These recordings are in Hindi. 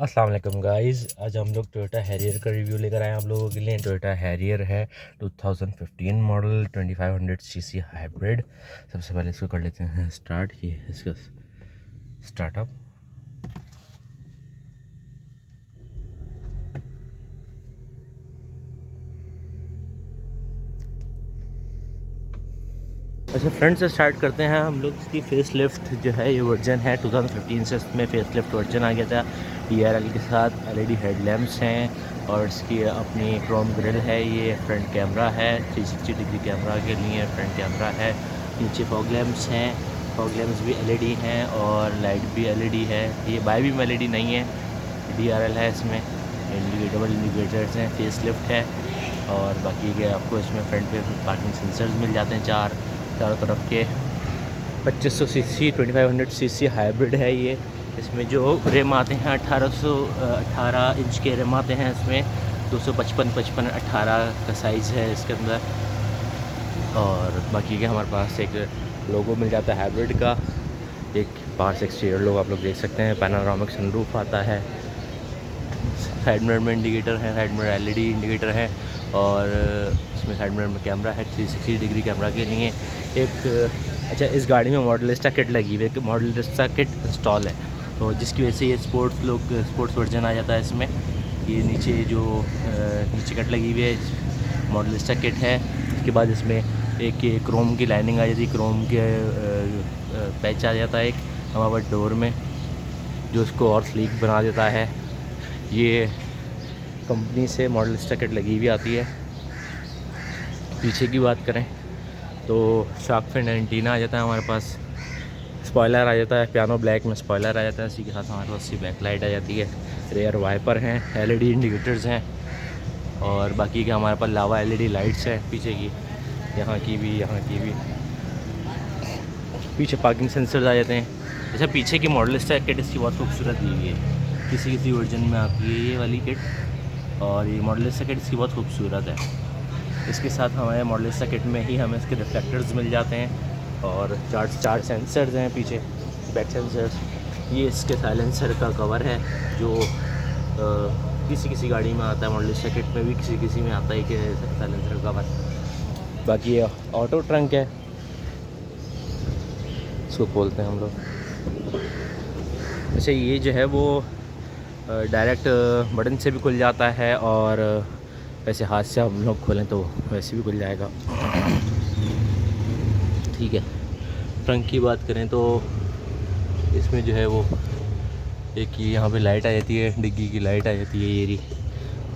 अस्सलाम वालेकुम गाइस, आज हम लोग टोयोटा हैरियर का रिव्यू लेकर आए हैं आप लोगों के लिए। टोयोटा हैरियर है 2015 मॉडल 2500 सीसी हाइब्रिड। सबसे पहले इसको कर लेते हैं स्टार्ट। ये इसका स्टार्टअप। अच्छा, फ्रंट से स्टार्ट करते हैं हम लोग। इसकी फेस लिफ्ट जो है, ये वर्जन है 2015 से इसमें फेस लिफ्ट वर्जन आ गया था। DRL के साथ LED हेडलैम्प्स हैं और इसकी अपनी क्रोम ग्रिल है। ये फ्रंट कैमरा है, 360 डिग्री कैमरा के लिए फ्रंट कैमरा है। नीचे फॉग लैम्प्स हैं, फॉग लैम्प्स भी LED हैं और लाइट भी LED है। ये बाई भी LED नहीं है, DRL है इसमें। डबल इंडिकेटर्स हैं, फेस लिफ्ट है। और बाकी के आपको इसमें फ्रंट पे पार्किंग सेंसर्स मिल जाते हैं चारों तरफ के। 2500 सीसी 2500 सीसी हाइब्रिड है ये। इसमें जो रिम आते हैं 18 इंच के रिम आते हैं इसमें। 255 18 का साइज़ है इसके अंदर। और बाकी के हमारे पास एक लोगो मिल जाता है हाइब्रिड का। एक बाहर से एक्सटीरियर लोग आप लोग देख सकते हैं। पैनोरामिक सनरूफ आता है। साइड मिरर में इंडिकेटर है, साइड मिरर LED इंडिकेटर है। और इसमें साइड मिरर में कैमरा है 360 डिग्री कैमरा के लिए। एक अच्छा, इस गाड़ी में मॉडलिस्टा किट लगी हुई है, मॉडलिस्टा किट इंस्टॉल है, तो जिसकी वजह से ये स्पोर्ट्स वर्जन आ जाता है इसमें। ये नीचे जो नीचे किट लगी हुई है मॉडलिस्टा किट है। उसके बाद इसमें एक क्रोम की लाइनिंग आ जाती है, क्रोम के पैच आ जाता है एक हमारे डोर में, जो उसको और स्लीक बना देता है। ये कंपनी से मॉडलिस्टा किट लगी हुई आती है। पीछे की बात करें तो शार्क फिन एंटीना आ जाता है हमारे पास। स्पॉयलर आ जाता है, पियानो ब्लैक में स्पॉयलर आ जाता है। इसी के साथ हमारे पास बैक लाइट आ जाती है। रेयर वाइपर हैं, LED इंडिकेटर्स हैं। और बाकी के हमारे पास लावा LED लाइट्स हैं पीछे की, यहाँ की भी, यहाँ की भी। पीछे पार्किंग सेंसर्स आ जाते हैं। अच्छा, पीछे की मॉडलिस्टा किट इसकी बहुत खूबसूरत दी हुई है। किसी वर्जन में आती है ये वाली किट, और ये मॉडलिस्टा किट इसकी बहुत खूबसूरत है। इसके साथ हमारे मॉडलिस्टा किट में ही हमें इसके रिफ्लेक्टर्स मिल जाते हैं और चार सेंसर्स हैं पीछे, बैक सेंसर्स। ये इसके साइलेंसर का कवर है जो किसी गाड़ी में आता है, मॉडलिस्टा किट में भी किसी में आता है कि साइलेंसर कवर। बाकी ये ऑटो ट्रंक है, इसको खोलते हैं हम लोग। अच्छा, ये जो है वो डायरेक्ट बटन से भी खुल जाता है, और वैसे हाथ से हम लोग खोलें तो वैसे भी खुल जाएगा। ठीक है। ट्रंक की बात करें तो इसमें जो है वो एक यहाँ पे लाइट आ जाती है, डिग्गी की लाइट आ जाती है। ये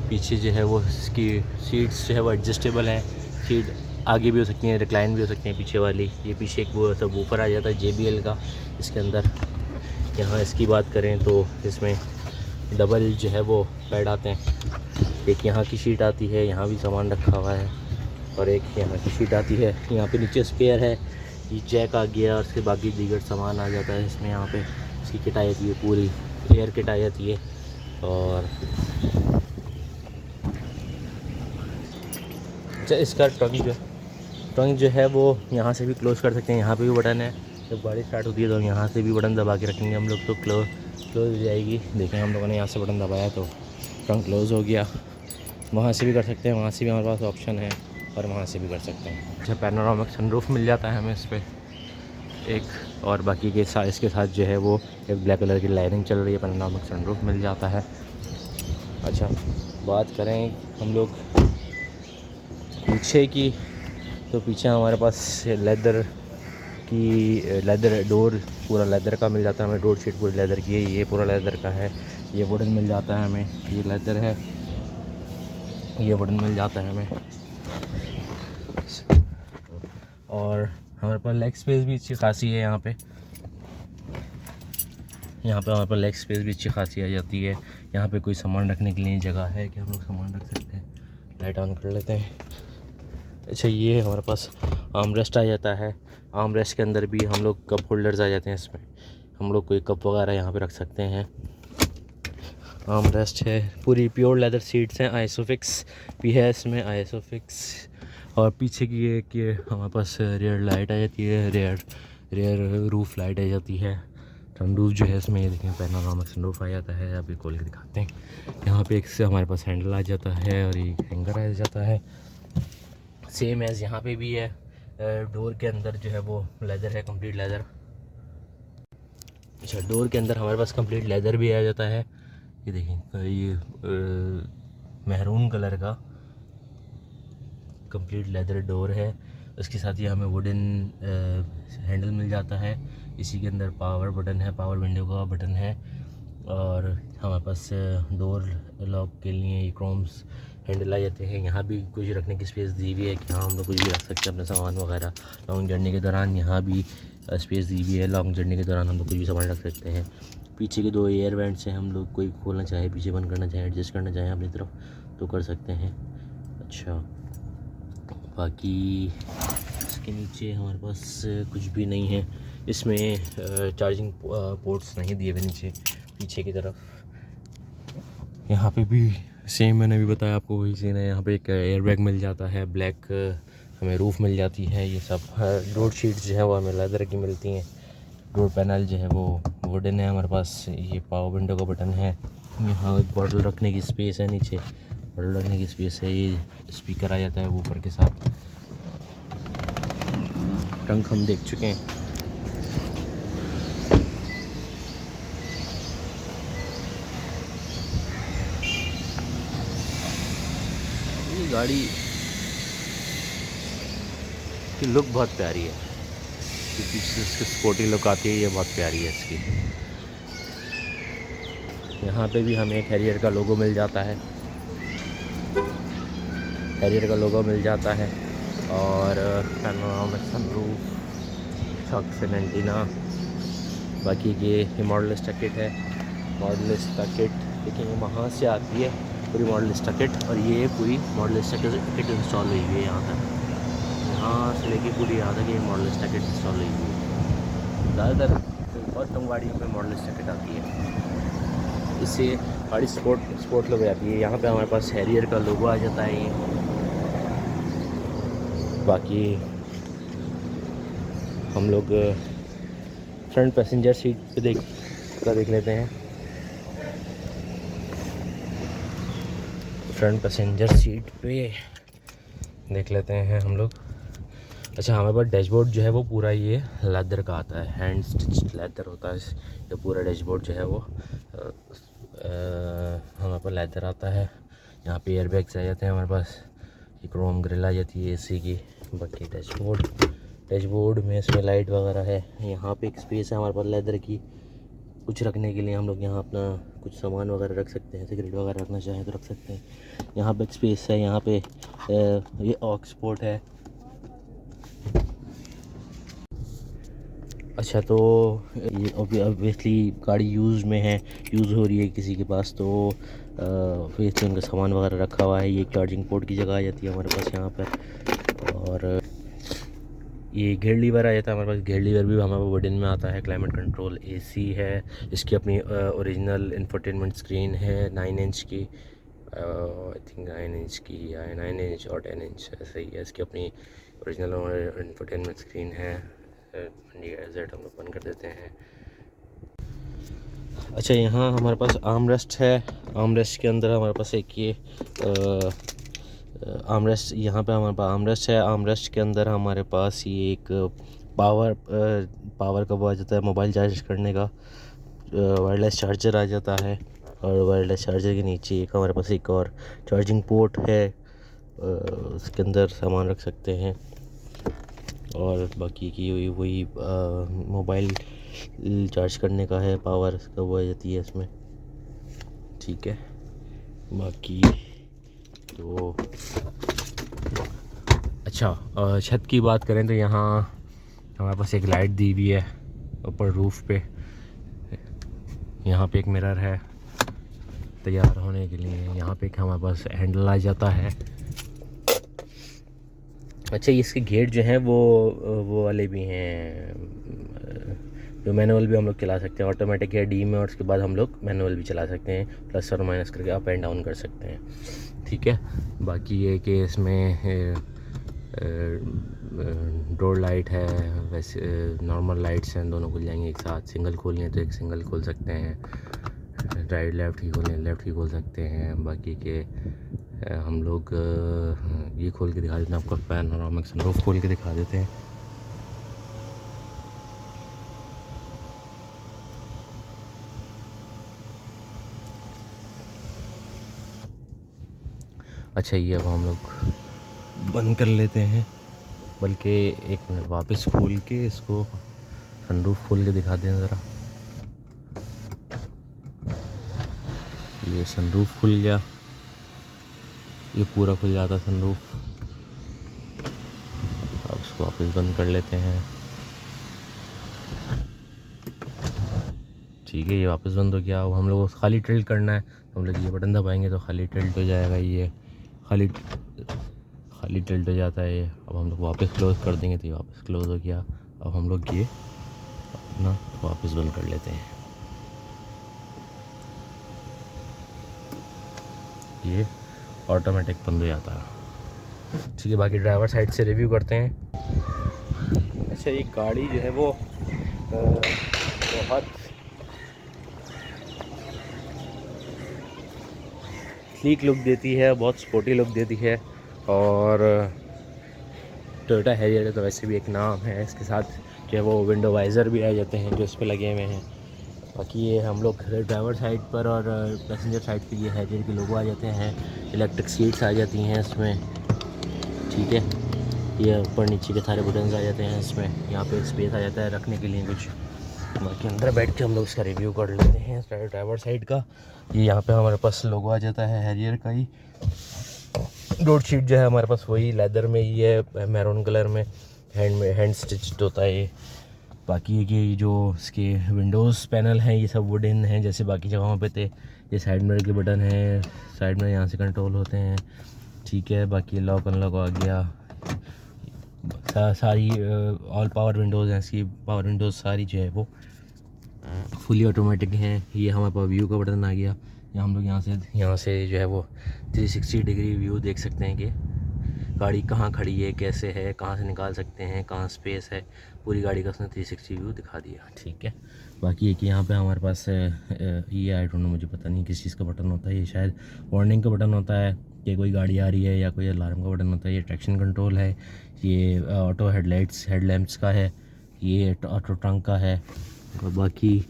पीछे जो है वो इसकी सीट्स जो है वो एडजस्टेबल हैं। सीट आगे भी हो सकती हैं, रिक्लाइन भी हो सकती हैं पीछे वाली। ये पीछे एक वो सब ऊपर आ जाता है JBL का इसके अंदर। यहाँ इसकी बात करें तो इसमें डबल जो है वो बेड आते हैं। एक यहाँ की शीट आती है, यहाँ भी सामान रखा हुआ है, और एक यहाँ की शीट आती है। यहाँ पे नीचे स्पेयर है, ये जैक आ गया, और उसके बाकी दीगर सामान आ जाता है इसमें। यहाँ पे इसकी किट आ जाती है, पूरी एयर किट आ जाती है। और अच्छा, इसका ट्रंक जो है वो यहाँ से भी क्लोज़ कर सकते हैं। यहाँ पे भी बटन है, जब गाड़ी स्टार्ट होती है तो यहाँ से भी बटन दबा के रखेंगे हम लोग तो क्लोज़ हो जाएगी। देखें, हम लोगों ने यहाँ से बटन दबाया तो ट्रंक क्लोज़ हो गया। वहाँ से भी कर सकते हैं, वहाँ से भी हमारे पास ऑप्शन है, और वहाँ से भी कर सकते हैं। अच्छा, पैनोरामिक सनरूफ मिल जाता है हमें इस पर एक, और बाकी के साथ इसके साथ जो है वो एक ब्लैक कलर की लाइनिंग चल रही है, पैनोरामिक सनरूफ मिल जाता है। अच्छा, बात करें हम लोग पीछे की, तो पीछे हमारे पास लेदर डोर पूरा लेदर का मिल जाता है हमें। डोर शीट पूरी लेदर की है, ये पूरा लेदर का है। ये वुडन मिल जाता है हमें, ये लेदर है, ये वुडन मिल जाता है हमें। और हमारे पास लेग स्पेस भी अच्छी खासी है। यहाँ पे हमारे पास लेग स्पेस भी अच्छी खासी आ जाती है। यहाँ पे कोई सामान रखने के लिए जगह है कि हम लोग सामान रख सकते हैं। लाइट ऑन कर लेते हैं। अच्छा, ये हमारे पास आर्म रेस्ट आ जाता है। आर्म रेस्ट के अंदर भी हम लोग कप होल्डर्स आ जाते हैं इसमें। हम लोग कोई कप वगैरह यहाँ पे रख सकते हैं। आर्म रेस्ट है, पूरी प्योर लेदर सीट्स हैं। आइसोफिक्स भी है इसमें, आइसोफिक्स। और पीछे की एक ये हमारे पास रेयर लाइट आ जाती है, रेयर रूफ लाइट आ जाती है। सनरूफ जो है इसमें ये देखें पैनोरामिक सनरूफ आ जाता है। अभी खोल के दिखाते हैं। यहाँ पे एक से हमारे पास हैंडल आ जाता है और एक हैंगर आ जाता है। सेम एज़ यहाँ पे भी है। डोर के अंदर जो है वो लेदर है, कंप्लीट लेदर। अच्छा, डोर के अंदर हमारे पास कंप्लीट लेदर भी आ जाता है। ये देखें, ये महरून कलर का कंप्लीट लेदर डोर है। उसके साथ ही हमें वुडन हैंडल मिल जाता है। इसी के अंदर पावर बटन है, पावर विंडो का बटन है। और हमारे पास डोर लॉक के लिए क्रोम्स हैंडल आ जाते हैं। यहाँ भी कुछ रखने की स्पेस दी हुई है कि हाँ हम लोग कुछ भी रख सकते हैं अपना सामान वगैरह। लॉन्ग जर्नी के दौरान यहाँ भी स्पेस दी हुई है। लॉन्ग जर्नी के दौरान हम लोग कुछ भी सामान रख सकते हैं। पीछे के 2 एयर वेंट्स हैं, हम लोग कोई खोलना चाहे, पीछे बंद करना चाहे, एडजस्ट करना चाहें अपनी तरफ तो कर सकते हैं। अच्छा, बाकी इसके नीचे हमारे पास कुछ भी नहीं है। इसमें चार्जिंग पोर्ट्स नहीं दिए हुए नीचे पीछे की तरफ। यहाँ पे भी सेम मैंने भी बताया आपको वही सीन है। यहाँ पे एक एयरबैग मिल जाता है, ब्लैक हमें रूफ़ मिल जाती है। ये सब डोर शीट्स जो है वो हमें लेदर की मिलती हैं। डोर पैनल जो है वो वुडन है हमारे पास। ये पावर विंडो का बटन है। यहाँ एक बॉटल रखने की स्पेस है, नीचे बॉटल रखने की स्पेस है। ये स्पीकर आ जाता है ऊपर के साथ। ट्रंक हम देख चुके हैं। ये गाड़ी की लुक बहुत प्यारी है, पीछे से इसकी स्पोर्टी लुक आती है, ये बहुत प्यारी है इसकी। यहाँ पे भी हमें एक हैरियर का लोगो मिल जाता है, हैरियर का लोगो मिल जाता है। और पैनोरामिक सनरूफ, शॉक एंटीना। बाकी ये मॉडलिस्टा किट है। मॉडलिस्टा किट देखिए वहाँ से आती है पूरी मॉडलिस्टा किट, और ये पूरी मॉडलिस्टा किट इंस्टॉल हुई हुई है यहाँ तक। यहाँ से लेके पूरी यहाँ तक ये मॉडलिस्टा किट इंस्टॉल हुई हुई है। ज़्यादातर बहुत कम गाड़ियों में मॉडलिस्टा किट आती है। इससे गाड़ी स्पोर्ट लुक आती है। यहाँ पे हमारे पास हैरियर का लोगो आ जाता है। ये बाकी हम लोग फ्रंट पैसेंजर सीट पे देख लेते हैं। फ्रंट पैसेंजर सीट पे देख लेते हैं हम लोग। अच्छा, हमारे पास डैशबोर्ड जो है वो पूरा ये लेदर का आता है, हैंड स्टिच लेदर होता है। ये पूरा डैशबोर्ड जो है वो हमारे पास लेदर आता है। यहाँ पे एयर बैग्स आ जाते हैं हमारे पास। ये क्रोम ग्रिल आ जाती है एसी की। बाकी डैशबोर्ड में इसमें लाइट वगैरह है। यहाँ पे एक स्पेस है हमारे पास लेदर की, कुछ रखने के लिए। हम लोग यहाँ अपना कुछ सामान वगैरह रख सकते हैं, सिगरेट वगैरह रखना चाहें तो रख सकते हैं। यहाँ पे एक स्पेस है। यहाँ पे ये ऑक्स पोर्ट है। अच्छा, तो ये ऑब्वियसली गाड़ी यूज़ में है, यूज़ हो रही है किसी के पास, तो ऑब्वियसली उनका सामान वगैरह रखा हुआ है। ये चार्जिंग पोर्ट की जगह आ जाती है हमारे पास यहाँ पर। और ये गेयर लीवर आ जाता है हमारे पास। गेयर लीवर भी हमारे वुडन में आता है। क्लाइमेट कंट्रोल एसी है। इसकी अपनी ओरिजिनल इंफोटेनमेंट स्क्रीन है 9 इंच की। आई थिंक 9 इंच की या 9 इंच और 10 इंच ऐसे ही है। इसकी अपनी ओरिजिनल इंफोटेनमेंट स्क्रीन है। जेड हम लोग बंद कर देते हैं। अच्छा, यहाँ हमारे पास आर्म रेस्ट है। आर्म रेस्ट के अंदर हमारे पास एक ये आर्म रेस्ट, यहाँ पे हमारे पास आर्म रेस्ट है। आर्म रेस्ट के अंदर हमारे पास ये एक पावर का वो आ जाता है, मोबाइल चार्ज करने का वायरलेस चार्जर आ जाता है। और वायरलेस चार्जर के नीचे एक हमारे पास एक और चार्जिंग पोर्ट है, उसके अंदर सामान रख सकते हैं। और बाकी की वही मोबाइल चार्ज करने का है, पावर का वो आ जाती है इसमें। ठीक है, बाकी तो अच्छा, छत की बात करें तो यहाँ हमारे पास एक लाइट दी हुई है ऊपर रूफ़ पे। यहाँ पे एक मिरर है तैयार होने के लिए। यहाँ पे एक हमारे पास हैंडल आ जाता है। अच्छा, इसके गेट जो हैं वो वाले भी हैं, जो मैनुअल भी हम लोग चला सकते हैं। ऑटोमेटिक या डी में, और उसके बाद हम लोग मैनुअल भी चला सकते हैं, प्लस और माइनस करके अप एंड डाउन कर सकते हैं। ठीक है, बाकी ये कि इसमें डोर लाइट है, वैसे नॉर्मल लाइट्स हैं, दोनों खुल जाएंगे एक साथ। सिंगल खोलनी है तो एक सिंगल खोल सकते हैं, राइट लेफ़्ट की खोलनी है लेफ़्ट की खोल सकते हैं। बाकी के हम लोग ये खोल के दिखा देते हैं आपको, पैनोरामिक सनरूफ खोल के दिखा देते हैं। अच्छा ये अब हम लोग बंद कर लेते हैं, बल्कि एक मिनट वापस खोल के इसको सनरूफ खोल के दिखा दें ज़रा। ये सनरूफ खुल गया, ये पूरा खुल जाता सनरूफ। अब इसको वापस बंद कर लेते हैं। ठीक है, ये वापस बंद हो गया। अब हम लोग को खाली टिल्ट करना है, तो हम लोग ये बटन दबाएंगे तो खाली टिल्ट हो जाएगा। ये खाली टिल्ट हो जाता है ये। अब हम लोग वापस क्लोज़ कर देंगे तो ये वापस क्लोज़ हो गया। अब हम लोग ये अपना वापस बंद कर लेते हैं। ये ऑटोमेटिक बंद हो जाता है। ठीक है, बाकी ड्राइवर साइड से रिव्यू करते हैं। अच्छा, ये गाड़ी जो है वो बहुत स्लीक लुक देती है, बहुत स्पोर्टी लुक देती है। और टोयोटा हैरियर तो वैसे भी एक नाम है, इसके साथ जो है वो विंडो वाइज़र भी आ जाते हैं जो इस पर लगे हुए हैं। बाकी ये हम लोग ड्राइवर साइड पर और पैसेंजर साइड पे ये हैरियर के लोगो आ जाते हैं। इलेक्ट्रिक सीट्स आ जाती हैं इसमें। ठीक है, ये ऊपर नीचे के सारे बटन्स आ जाते हैं इसमें। यहाँ पे स्पेस आ जाता है रखने के लिए कुछ। बाकी अंदर बैठ के हम लोग इसका रिव्यू कर लेते हैं ड्राइवर साइड का। ये यहाँ पे हमारे पास लोगो आ जाता है हैरियर का ही। डोर शीट जो है हमारे पास वही लेदर में ही है, मैरून कलर में, हैंड स्टिच्ड होता है ये। बाकी ये कि जो इसके विंडोज़ पैनल हैं ये सब वुडन हैं जैसे बाकी जगहों पे थे। ये साइड मिरर के बटन हैं, साइड में यहाँ से कंट्रोल होते हैं। ठीक है, बाकी लॉक अनलॉक आ गया। सारी ऑल पावर विंडोज़ हैं इसकी। पावर विंडोज़ सारी जो है वो फुली ऑटोमेटिक हैं। ये हमारे पास व्यू का बटन आ गया। या हम लोग यहाँ से जो है वो 360 डिग्री व्यू देख सकते हैं कि गाड़ी कहाँ खड़ी है, कैसे है, कहाँ से निकाल सकते हैं, कहाँ स्पेस है। पूरी गाड़ी का उसने 360 व्यू दिखा दिया। ठीक है, बाकी एक यहाँ पे हमारे पास ये आई डोंट नो, मुझे पता नहीं किस चीज़ का बटन होता है। ये शायद वार्निंग का बटन होता है कि कोई गाड़ी आ रही है, या कोई अलार्म का बटन होता है। ये ट्रैक्शन कंट्रोल है। ये ऑटो हेडलैम्प्स का है। ये ऑटो ट्रंक का है। और बाकी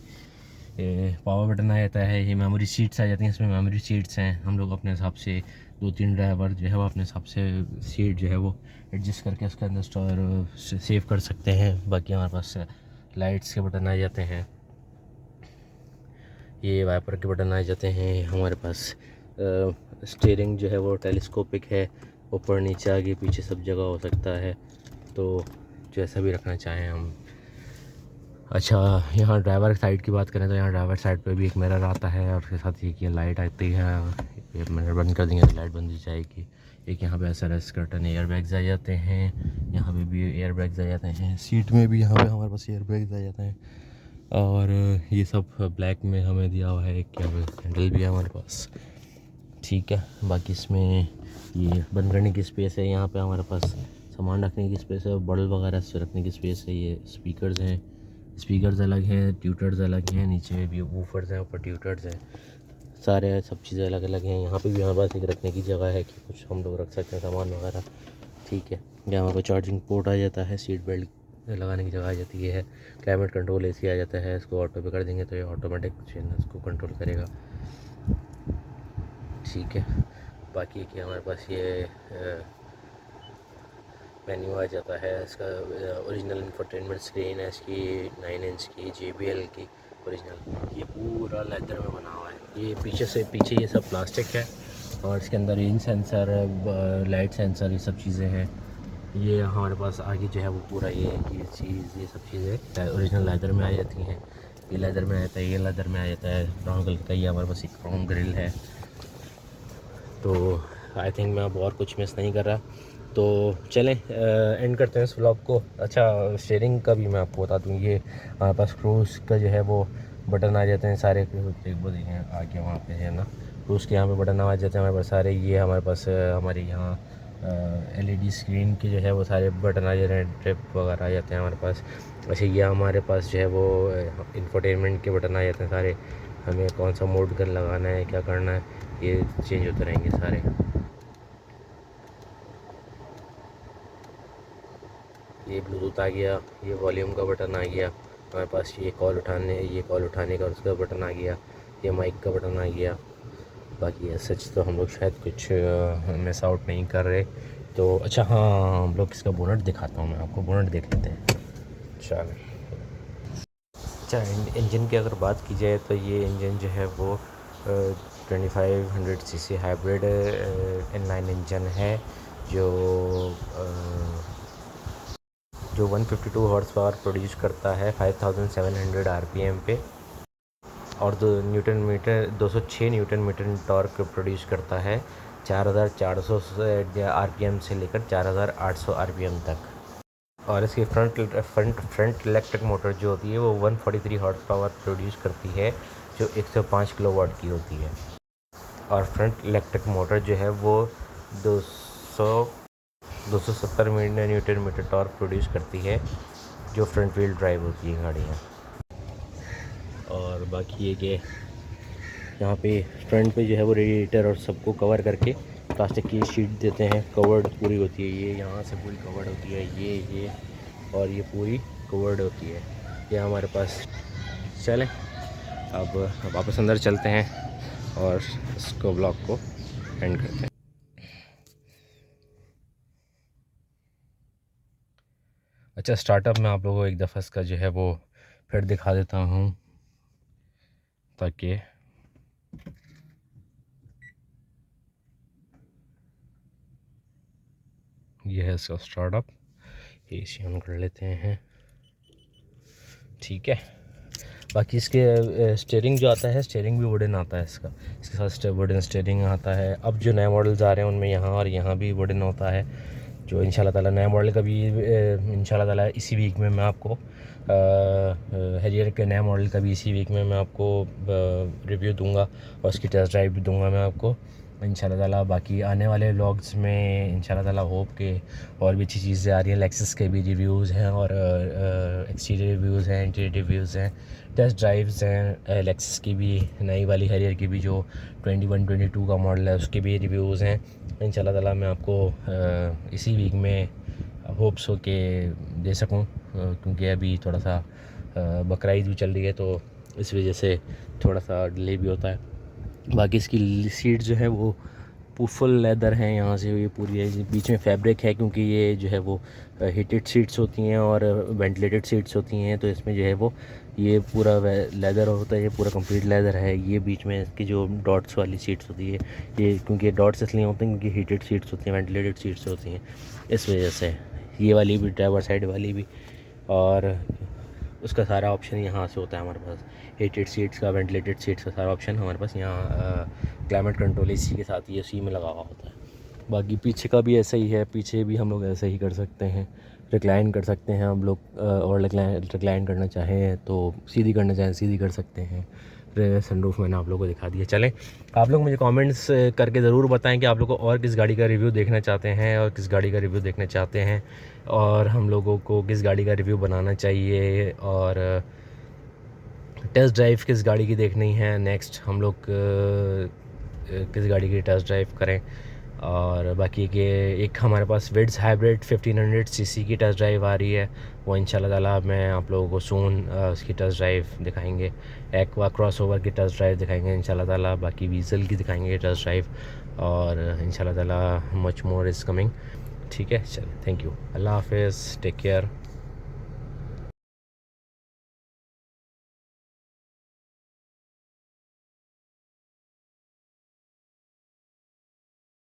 पावर बटन आ जाता है। ये मेमोरी सीट्स आ जाती हैं, इसमें मेमोरी सीट्स हैं। हम लोग अपने हिसाब से 2-3 ड्राइवर जो है वो अपने हिसाब से सीट जो है वो एडजस्ट करके उसके अंदर स्टोर सेव कर सकते हैं। बाकी हमारे पास लाइट्स के बटन आ जाते हैं। ये वाइपर के बटन आ जाते हैं। हमारे पास स्टीयरिंग जो है वो टेलीस्कोपिक है, ऊपर नीचे आगे पीछे सब जगह हो सकता है, तो जैसा भी रखना चाहें हम। अच्छा, यहाँ ड्राइवर साइड की बात करें तो यहाँ ड्राइवर साइड पे भी एक मिरर आता है, और उसके साथ ही लाइट आती है। ये मिरर बंद कर देंगे तो लाइट बंद हो जाएगी। एक यहाँ पे SRS कर्टन एयर बैग्स आ जाते हैं। यहाँ पे भी एयर बैग्स आ जाते हैं। सीट में भी यहाँ पे हमारे पास एयर बैग्स आ जाते हैं। और ये सब ब्लैक में हमें दिया हुआ है। एक यहाँ पे हैंडल भी है हमारे पास। ठीक है, बाकी इसमें ये बंद करने की स्पेस है। यहाँ पे हमारे पास सामान रखने की स्पेस है, बॉटल वगैरह से रखने की स्पेस है। ये स्पीकर्स अलग हैं, ट्यूटर्स अलग हैं। नीचे भी वूफर्स हैं, ऊपर ट्यूटर्स हैं। सब चीज़ें अलग अलग हैं। यहाँ पे भी हमारे पास एक रखने की जगह है कि कुछ हम लोग रख सकते हैं सामान वगैरह। ठीक है, यहाँ हमारे पास चार्जिंग पोर्ट आ जाता है। सीट बेल्ट लगाने की जगह आ जाती है। क्लाइमेट कंट्रोल AC आ जाता है। इसको ऑटो पे कर देंगे तो ये ऑटोमेटिक जो है ना इसको कंट्रोल करेगा। ठीक है, बाकी कि हमारे पास ये मेन्यू आ जाता है। इसका ओरिजिनल इंफोटेनमेंट स्क्रीन है इसकी 9 इंच की JBL की ओरिजिनल। ये पूरा लेदर में बना हुआ है। ये पीछे ये सब प्लास्टिक है, और इसके अंदर रेंज सेंसर, लाइट सेंसर, ये सब चीज़ें हैं। ये हमारे पास आगे जो है वो पूरा ये सब चीज़ें ओरिजिनल लेदर में आ जाती हैं। ये लेदर में आ जाता है, ये लेदर में आ जाता है। ब्राउन कलर का ये हमारे पास एक क्रोम ग्रिल है। तो आई थिंक मैं अब और कुछ मिस नहीं कर रहा, तो चलें एंड करते हैं इस व्लॉग को। अच्छा, स्टीयरिंग का भी मैं आपको बता दूँ, ये हमारे पास क्रूज़ का जो है वो बटन आ जाते हैं सारे। एक वो देखें आगे वहाँ पे है ना, क्रूज़ के यहाँ पे बटन आ जाते हैं हमारे पास सारे। ये हमारे पास हमारे यहाँ LED स्क्रीन के जो है वो सारे बटन आ जाते हैं, ट्रिप वगैरह आ जाते हैं हमारे पास। अच्छा, ये हमारे पास जो है वो इंफोटेनमेंट के बटन आ जाते हैं सारे, हमें कौन सा मोड कर लगाना है, क्या करना है, ये चेंज होते रहेंगे सारे। ये ब्लूटूथ आ गया, ये वॉल्यूम का बटन आ गया हमारे पास, ये कॉल उठाने का उसका बटन आ गया, ये माइक का बटन आ गया। बाकी सच तो हम लोग शायद कुछ मिस आउट नहीं कर रहे। तो अच्छा हाँ, हम लोग इसका बोनट दिखाता हूँ मैं आपको, बोनट देख लेते हैं। चल, अच्छा इंजन की अगर बात की जाए तो ये इंजन जो है वो 2500 सीसी हाइब्रिड इनलाइन इंजन है, जो जो 152 हॉर्स पावर प्रोड्यूस करता है 5700 RPM पे, और 206 न्यूटन मीटर टॉर्क प्रोड्यूस करता है 4400 RPM से लेकर 4800 RPM तक। और इसकी फ्रंट इलेक्ट्रिक मोटर जो होती है वो 143 हॉर्स पावर प्रोड्यूस करती है, जो 105 किलोवाट की होती है। और फ्रंट इलेक्ट्रिक मोटर जो है वो 270 न्यूटन मीटर टॉर्क प्रोड्यूस करती है, जो फ्रंट व्हील ड्राइव होती है गाड़ियाँ। और बाकी ये कि यहाँ पे फ्रंट पे जो है वो रेडिएटर और सबको कवर करके प्लास्टिक की शीट देते हैं, कवर्ड पूरी होती है, ये यहाँ से पूरी कवर्ड होती है, ये और ये पूरी कवर्ड होती है, ये हमारे पास। चलें अब वापस अंदर चलते हैं और इसको ब्लॉग को एंड करते हैं। अच्छा, स्टार्टअप में आप लोगों को एक दफ़ा इसका जो है वो फिर दिखा देता हूँ, ताकि ये है इसका स्टार्टअप। एसी ऑन कर लेते हैं, ठीक है। बाकी इसके स्टीयरिंग जो आता है, स्टीयरिंग भी वुडन आता है इसके साथ वुडन स्टीयरिंग आता है। अब जो नए मॉडल्स आ रहे हैं उनमें यहाँ और यहाँ भी वुडन होता है, जो इंशाल्लाह ताला नया मॉडल का भी इंशाल्लाह ताला इसी वीक में मैं आपको हैरियर के नए मॉडल का भी इसी वीक में मैं आपको रिव्यू दूंगा और उसकी टेस्ट ड्राइव भी दूंगा मैं आपको इंशाल्लाह ताला। बाकी आने वाले व्लॉग्स में इंशाल्लाह ताला होप के और भी अच्छी चीज़ें आ रही हैं। लेक्सस के भी रिव्यूज़ हैं और एक्सटीरियर रिव्यूज़ हैं, इंटीरियर रिव्यूज़ हैं, टेस्ट ड्राइव्स हैं। लेक्सस की भी नई वाली हैरियर की भी जो 21-22 का मॉडल है उसके भी रिव्यूज़ हैं। इंशाल्लाह ताला मैं आपको इसी वीक में होप्स हो के दे सकूं, क्योंकि अभी थोड़ा सा बकरा ईद भी चल रही है तो इस वजह से थोड़ा सा डिले भी होता है। बाकी इसकी सीट जो है वो फुल लेदर है, यहाँ से ये पूरी है, बीच में फैब्रिक है क्योंकि ये जो है वो हीटेड सीट्स होती हैं और वेंटिलेटेड सीट्स होती हैं, तो इसमें जो है वो ये पूरा लेदर होता है, ये पूरा कंप्लीट लेदर है। ये बीच में इसकी जो डॉट्स वाली सीट्स होती है, ये क्योंकि डॉट्स इसलिए होते हैं क्योंकि हीटेड सीट्स होती हैं, वेंटिलेटेड सीट्स होती हैं, इस वजह से ये वाली भी, ड्राइवर साइड वाली भी। और उसका सारा ऑप्शन यहाँ से होता है हमारे पास, हीटेड सीट्स का, वेंटिलेटेड सीट्स का सारा ऑप्शन हमारे पास यहाँ क्लाइमेट कंट्रोल इसी के साथ ही उसी में लगा हुआ होता है। बाकी पीछे का भी ऐसा ही है, पीछे भी हम लोग ऐसे ही कर सकते हैं, रिक्लाइन कर सकते हैं हम लोग, और रिक्लाइन करना चाहें तो सीधी करना चाहें सीधी कर सकते हैं। सनरूफ मैंने आप लोगों को दिखा दिया। चलें, आप लोग मुझे कमेंट्स करके ज़रूर बताएं कि आप लोग को और किस गाड़ी का रिव्यू देखना चाहते हैं और किस गाड़ी का रिव्यू देखना चाहते हैं, और हम लोगों को किस गाड़ी का रिव्यू बनाना चाहिए, और टेस्ट ड्राइव किस गाड़ी की देखनी है नेक्स्ट, हम लोग किस गाड़ी की टेस्ट ड्राइव करें। और बाकी के एक हमारे पास विड्स हाइब्रिड 1500 सीसी की टेस्ट ड्राइव आ रही है, वो इंशाल्लाह ताला मैं आप लोगों को सून उसकी टेस्ट ड्राइव दिखाएंगे। एक्वा क्रॉसओवर की टेस्ट ड्राइव दिखाएंगे इंशाल्लाह ताला, बाकी वीज़ल की दिखाएंगे टेस्ट ड्राइव, और इंशाल्लाह ताला मच मोर इज़ कमिंग। ठीक है, चलो, थैंक यू, अल्लाह हाफ़िज़, टेक केयर।